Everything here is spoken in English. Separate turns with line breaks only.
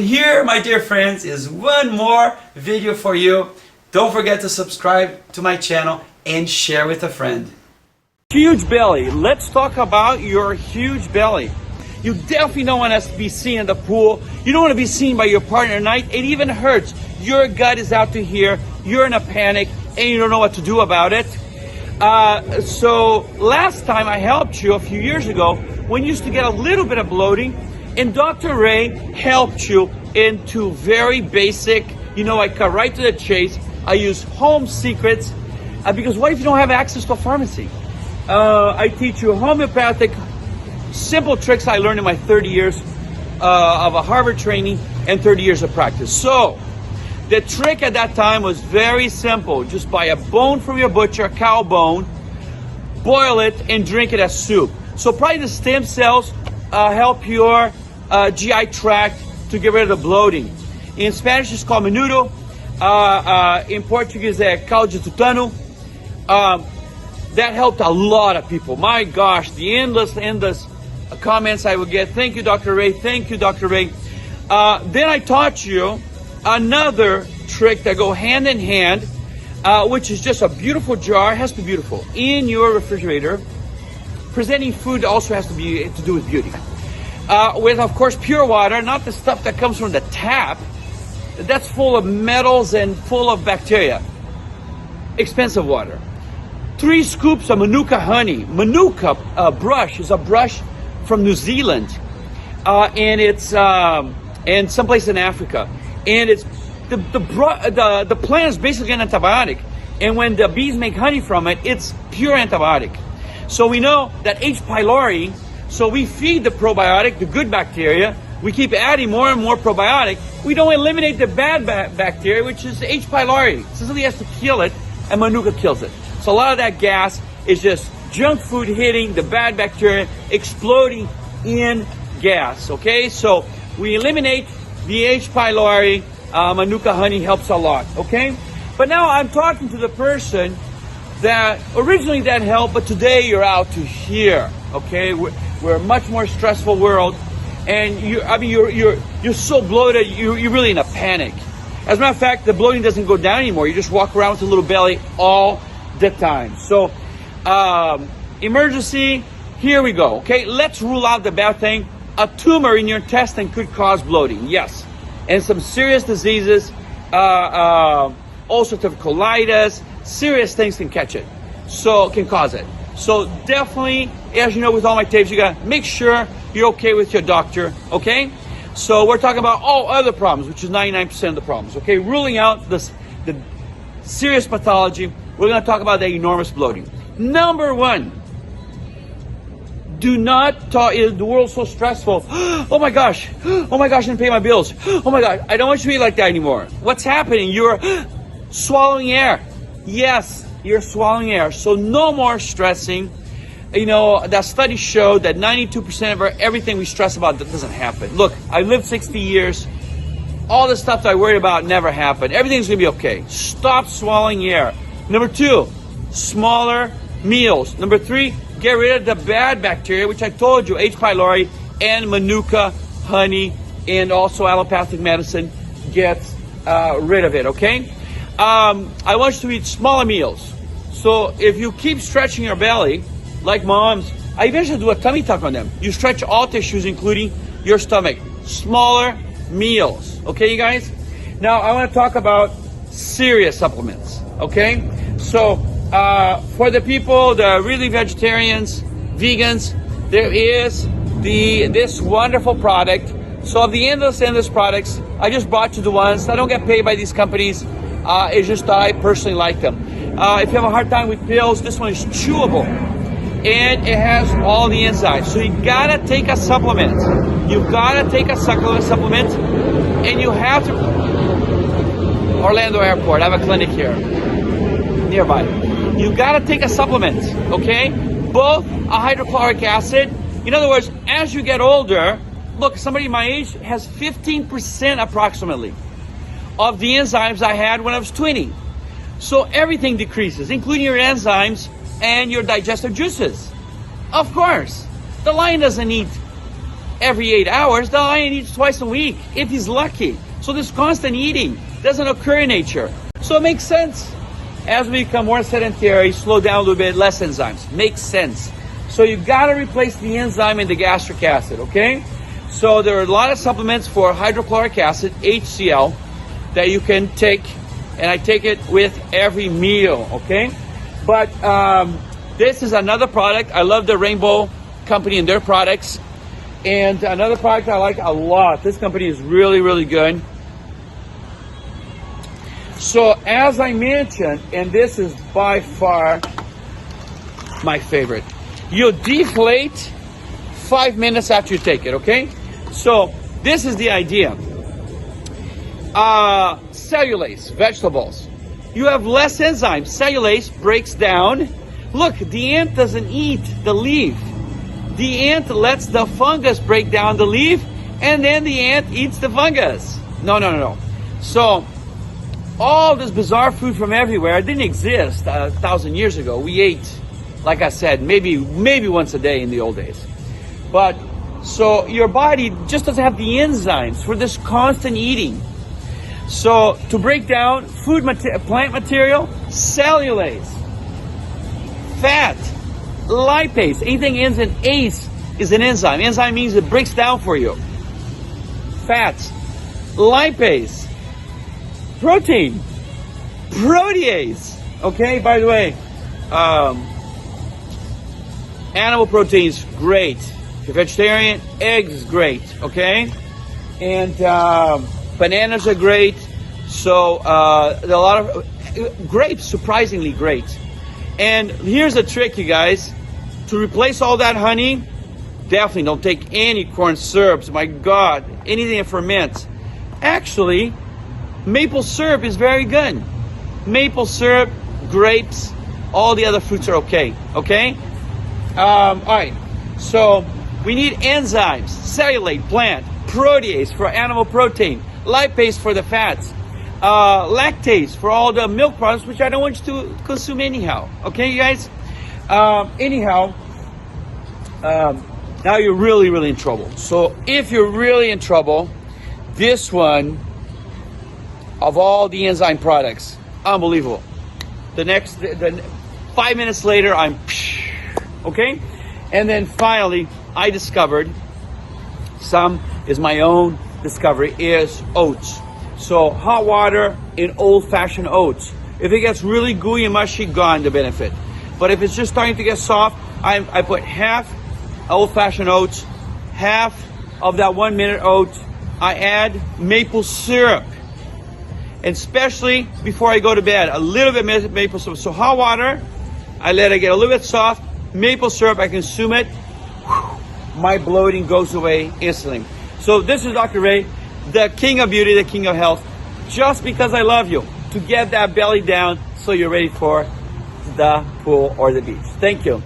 And here, my dear friends, is one more video for you. Don't forget to subscribe to my channel and share with a friend. Huge belly. Let's talk about your huge belly. You definitely don't want us to be seen in the pool. You don't want to be seen by your partner at night. It even hurts. Your gut is out to here. You're in a panic and you don't know what to do about it. So last time I helped you a few years ago when you used to get a little bit of bloating, and Dr. Ray helped you into very basic, I cut right to the chase. I use home secrets because what if you don't have access to a pharmacy? I teach you homeopathic, simple tricks I learned in my 30 years of a Harvard training and 30 years of practice. So the trick at that time was very simple. Just buy a bone from your butcher, a cow bone, boil it and drink it as soup. So probably the stem cells help your GI tract to get rid of the bloating. In Spanish it's called menudo. In Portuguese it's caldo de tutano. That helped a lot of people. My gosh, the endless comments I would get. Thank you, Dr. Ray. Thank you, Dr. Ray. Then I taught you another trick that go hand in hand, which is just a beautiful jar. It has to be beautiful in your refrigerator. Presenting food also has to do with beauty. With, of course, pure water, not the stuff that comes from the tap. That's full of metals and full of bacteria. Expensive water. 3 scoops of Manuka honey. Manuka brush is a brush from New Zealand, and it's and someplace in Africa. And it's the plant is basically an antibiotic, and when the bees make honey from it, it's pure antibiotic. So we know that H. pylori. So we feed the probiotic, the good bacteria. We keep adding more and more probiotic. We don't eliminate the bad bacteria, which is H. pylori. So somebody has to kill it, and Manuka kills it. So a lot of that gas is just junk food hitting the bad bacteria, exploding in gas, okay? So we eliminate the H. pylori. Manuka honey helps a lot, okay? But now I'm talking to the person that originally that helped, but today you're out to here, okay? We're a much more stressful world, and you're so bloated, you're really in a panic. As a matter of fact, the bloating doesn't go down anymore. You just walk around with a little belly all the time. So, emergency, here we go, okay? Let's rule out the bad thing. A tumor in your intestine could cause bloating, yes. And some serious diseases, ulcerative colitis, serious things can catch it. So, can cause it. So definitely, as you know with all my tapes, you gotta make sure you're okay with your doctor, okay? So we're talking about all other problems, which is 99% of the problems, okay? Ruling out the serious pathology, we're gonna talk about the enormous bloating. Number 1, do not talk, the world's so stressful. Oh my gosh, I didn't pay my bills. Oh my gosh, I don't want you to be like that anymore. What's happening? You're swallowing air. Yes, you're swallowing air. So no more stressing. That study showed that 92% of everything we stress about that doesn't happen. Look, I lived 60 years. All the stuff that I worried about never happened. Everything's gonna be okay. Stop swallowing air. Number 2, smaller meals. Number 3, get rid of the bad bacteria, which I told you, H. pylori and Manuka honey, and also allopathic medicine gets rid of it, okay? I want you to eat smaller meals. So if you keep stretching your belly, like moms, I eventually do a tummy tuck on them. You stretch all tissues, including your stomach. Smaller meals, okay, you guys? Now I want to talk about serious supplements, okay? So for the people, the really vegetarians, vegans, there is this wonderful product. So of the endless products, I just brought you the ones. I don't get paid by these companies. It's just that I personally like them. If you have a hard time with pills, this one is chewable. And it has all the enzymes. So you gotta take a supplement. You gotta take a supplement. And you have to... Orlando Airport, I have a clinic here. Nearby. You gotta take a supplement, okay? Both a hydrochloric acid. In other words, as you get older, look, somebody my age has 15% approximately of the enzymes I had when I was 20. So everything decreases, including your enzymes and your digestive juices. Of course, the lion doesn't eat every 8 hours. The lion eats twice a week, if he's lucky. So this constant eating doesn't occur in nature. So it makes sense. As we become more sedentary, slow down a little bit, less enzymes. Makes sense. So you gotta replace the enzyme in the gastric acid, okay? So there are a lot of supplements for hydrochloric acid, HCl, that you can take, and I take it with every meal, okay? But this is another product. I love the Rainbow company and their products. And another product I like a lot. This company is really, really good. So as I mentioned, and this is by far my favorite, you deflate 5 minutes after you take it, okay? So this is the idea. Cellulase, vegetables. You have less enzymes. Cellulase breaks down. Look, the ant doesn't eat the leaf. The ant lets the fungus break down the leaf, and then the ant eats the fungus. No. So all this bizarre food from everywhere didn't exist 1,000 years ago. We ate, like I said, maybe once a day in the old days. But so your body just doesn't have the enzymes for this constant eating. So to break down plant material, cellulase, fat, lipase, anything ends in ase is an enzyme. Enzyme means it breaks down for you. Fats, lipase, protein, protease. Okay, by the way, animal proteins, great. If you're vegetarian, eggs is great, okay? And bananas are great. So there are a lot of grapes, surprisingly great. And here's a trick, you guys. To replace all that honey, definitely don't take any corn syrups. My God, anything that ferments. Actually, maple syrup is very good. Maple syrup, grapes, all the other fruits are okay. Okay? All right. So we need enzymes, cellulase, plant, protease for animal protein, lipase for the fats, lactase for all the milk products, which I don't want you to consume anyhow. Okay, you guys? Now you're really in trouble. So if you're really in trouble, this one, of all the enzyme products, unbelievable. The 5 minutes later, I'm, okay? And then finally, I discovered, some is my own discovery, is oats. So hot water in old-fashioned oats. If it gets really gooey and mushy, gone the benefit. But if it's just starting to get soft, I put half old-fashioned oats, half of that 1 minute oat. I add maple syrup. And especially before I go to bed, a little bit maple syrup. So hot water, I let it get a little bit soft. Maple syrup, I consume it. My bloating goes away instantly. So this is Dr. Ray, the king of beauty, the king of health, just because I love you, to get that belly down so you're ready for the pool or the beach. Thank you.